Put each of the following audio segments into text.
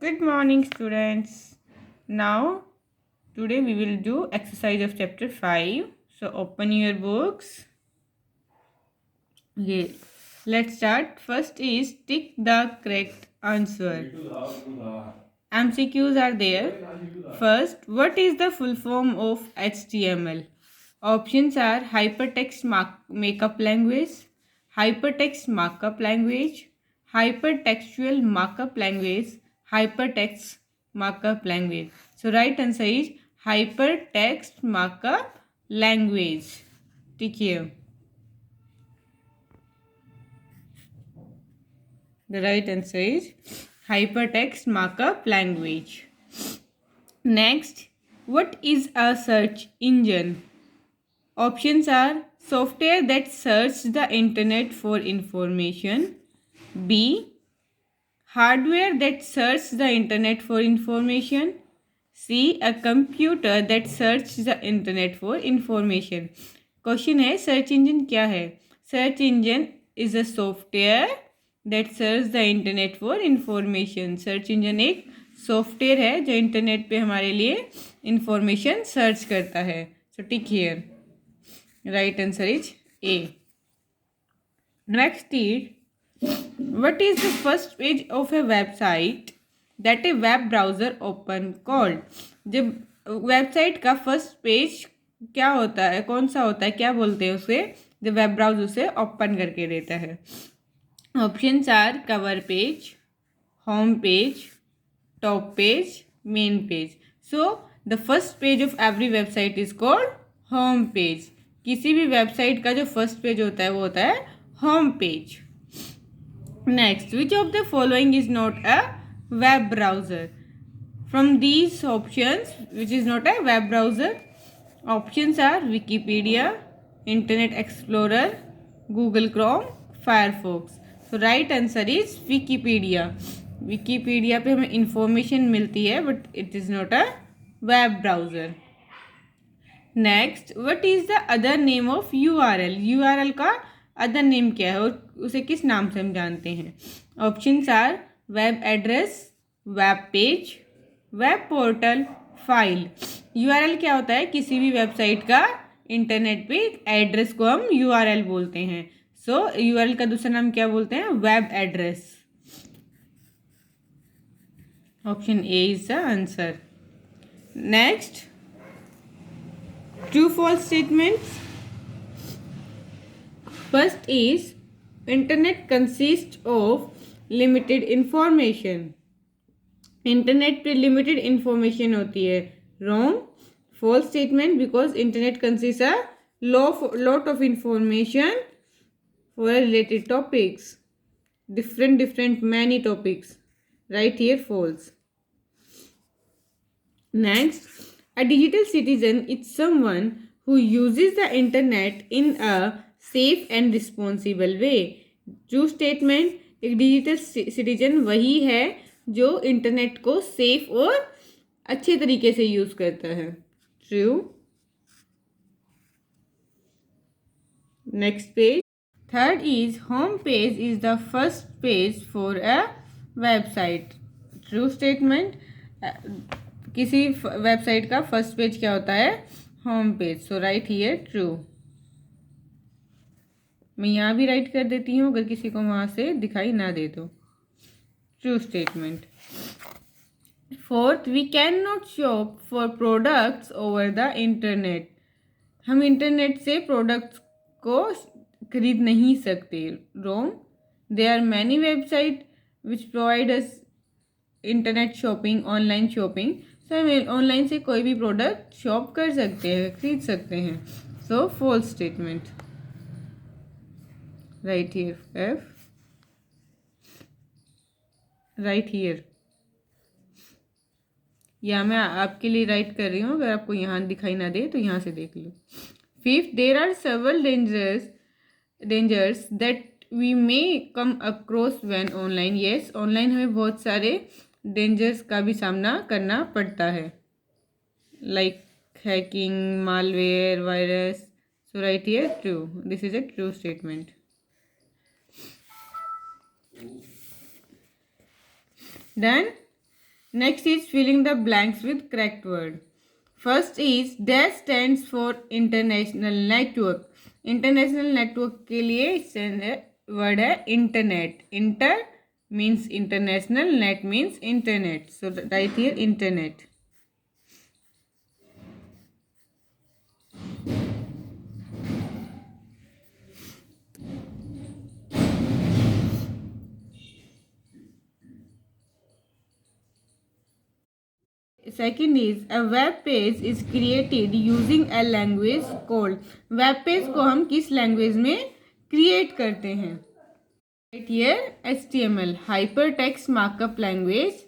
Good morning, students. Now, today we will do exercise of chapter 5. So, open your books. Okay, let's start. First is tick the correct answer. MCQs are there. First, what is the full form of HTML? Options are hypertext markup language, hypertext markup language, hypertextual markup language, hypertext markup language. So right answer is hypertext markup language. ठीक है. The right answer is hypertext markup language. Next, what is a search engine? Options are software that searches the internet for information. B. Hardware that searches the internet for information. C. A computer that searches the internet for information. Question है search engine क्या है. Search engine is a software that search the internet for information. Search engine एक software है जो internet पे हमारे लिए information search करता है. So tick here. Right answer is A. Next is what is the first page of a website that a web browser open called? जब website का फर्स्ट पेज क्या होता है, कौन सा होता है, क्या बोलते हैं उसे जब वेब ब्राउजर उसे ओपन करके देता है? Options are cover page, home page, top page, main page. So the first page of every website is called home page. किसी भी वेबसाइट का जो फर्स्ट पेज होता है वो होता है home page. Next, which of the following is not a web browser? From these options, which is not a web browser? Options are Wikipedia, Internet Explorer, Google Chrome, Firefox. So right answer is Wikipedia. Wikipedia पे हमें information मिलती है but it is not a web browser. Next, what is the other name of URL? URL का other name क्या है और उसे किस नाम से हम जानते हैं? Options are web address, web page, web portal, file. URL क्या होता है? किसी भी वेबसाइट का इंटरनेट पे एड्रेस को हम यूआरएल बोलते हैं. सो यूआरएल का दूसरा नाम क्या बोलते हैं? Web address. Option A is the answer. Next, true false statements. First is internet consists of limited information. Internet पे लिमिटेड इंफॉर्मेशन होती है. Wrong. False statement because internet consist a lot of information for related topics, different many topics. Right here false. Next, a digital citizen is someone who uses the internet in a safe and responsible way. True statement, एक digital citizen वही है जो internet को safe और अच्छे तरीके से use करता है. True. Next page. Third is home page is the first page for a website. True statement. किसी वेबसाइट का फर्स्ट पेज क्या होता है? Home page. So right here true. मैं यहाँ भी राइट कर देती हूँ अगर किसी को वहाँ से दिखाई ना दे तो. True statement. Fourth, we can not shop for products over the internet. हम इंटरनेट से प्रोडक्ट्स को खरीद नहीं सकते. Wrong. There are many website which provide us internet shopping, online shopping. So हम ऑनलाइन से कोई भी प्रोडक्ट शॉप कर सकते हैं, खरीद सकते हैं. So false statement. Right here F. Right here. या मैं आपके लिए राइट कर रही हूँ, अगर आपको यहाँ दिखाई ना दे तो यहाँ से देख लो. Fifth, there are several dangers that we may come across when online. Yes, online हमें बहुत सारे डेंजर्स का भी सामना करना पड़ता है, like hacking, malware, virus. So right here true. This is a true statement. Done. Next is filling the blanks with correct word. First is dash stands for international network. International network के लिए word है internet. Inter means international, net means internet. So right here internet. Second is a web page is created using a language called. Web page को हम किस language में create करते हैं? Right here HTML, hyper text markup language.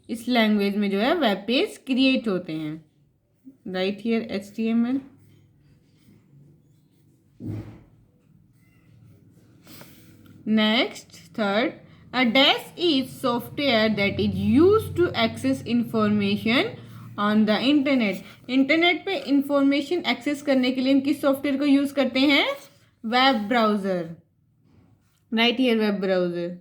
इस language में जो है वेब पेज क्रिएट होते हैं. Right here HTML. Next third, a dash is software that is used to access information on the internet. Internet पे information access करने के लिए हम किस सॉफ्टवेयर को यूज करते हैं? Web browser. Right here web browser.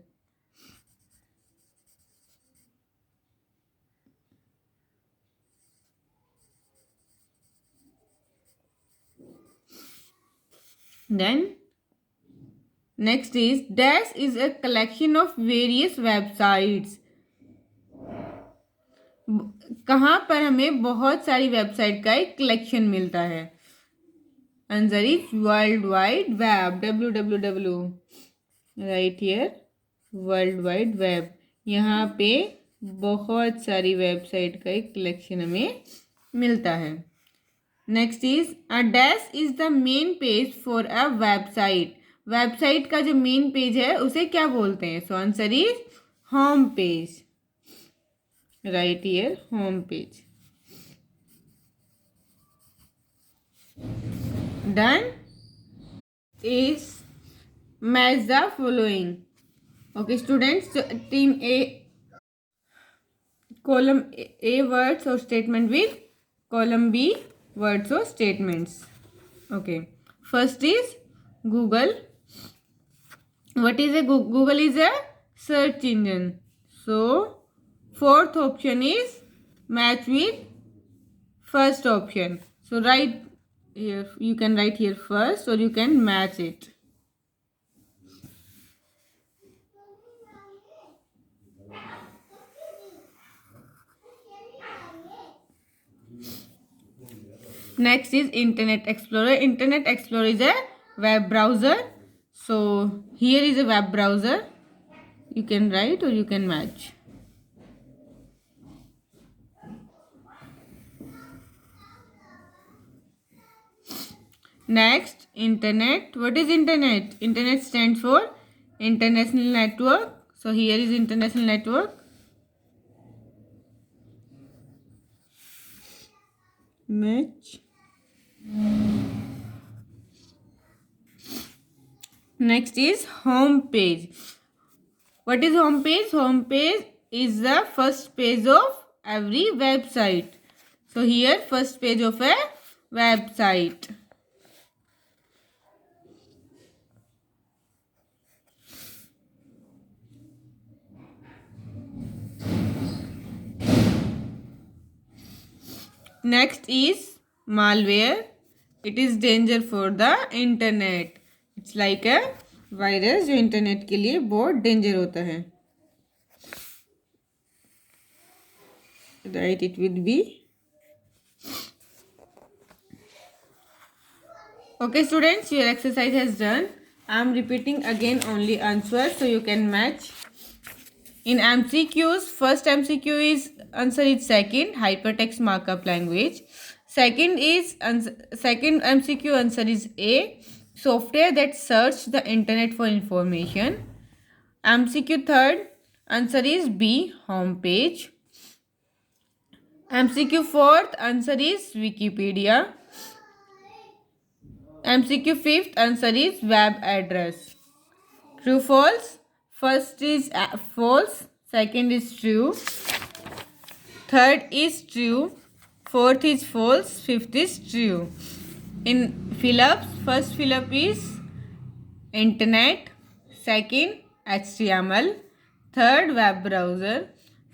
Then next is dash is a collection of various websites. कहाँ पर हमें बहुत सारी वेबसाइट का एक कलेक्शन मिलता है? Answer is world wide web, www. Right here world wide web. यहाँ पे बहुत सारी वेबसाइट का एक कलेक्शन हमें मिलता है. Next is a dash is the main page for a website. Website का जो मेन पेज है उसे क्या बोलते हैं? So answer is home page. Right here home page. Done. Is match the following. Okay students, team A column A words और statement with column B words or statements. Okay, first is Google. What is a Google? Is a search engine. So fourth option is match with first option. So write here, you can write here first or you can match it. Next is Internet Explorer. Internet Explorer is a web browser. So here is a web browser. You can write or you can match. Next, Internet. What is Internet? Internet stands for International Network. So here is International Network. Match. Next is home page. What is home page? Home page is the first page of every website. So here first page of a website. Next is malware. It is danger for the internet. It's like a virus जो internet के लिए बहुत danger होता है. Write it with B. Okay students, your exercise has done. I am repeating again only answer so you can match. In MCQs, first MCQ is answer is second, hypertext markup language. Second MCQ answer is A, software that search the internet for information. MCQ third answer is B, home page. MCQ fourth answer is Wikipedia. MCQ fifth answer is web address. True false. First is false, second is true, third is true, fourth is false, fifth is true. In fill-ups, first fill-up is internet, second HTML, third web browser,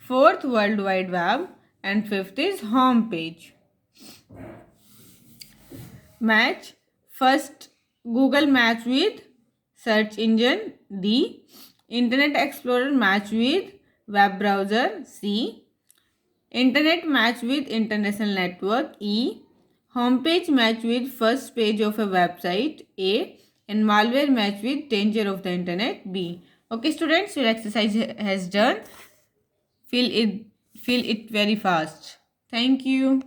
fourth World Wide Web, and fifth is home page. Match. First, Google match with search engine. D. Internet Explorer match with web browser. C. Internet match with international network. E. Homepage match with first page of a website. A. And malware match with danger of the internet. B. Okay, students, your exercise has done. Fill it very fast. Thank you.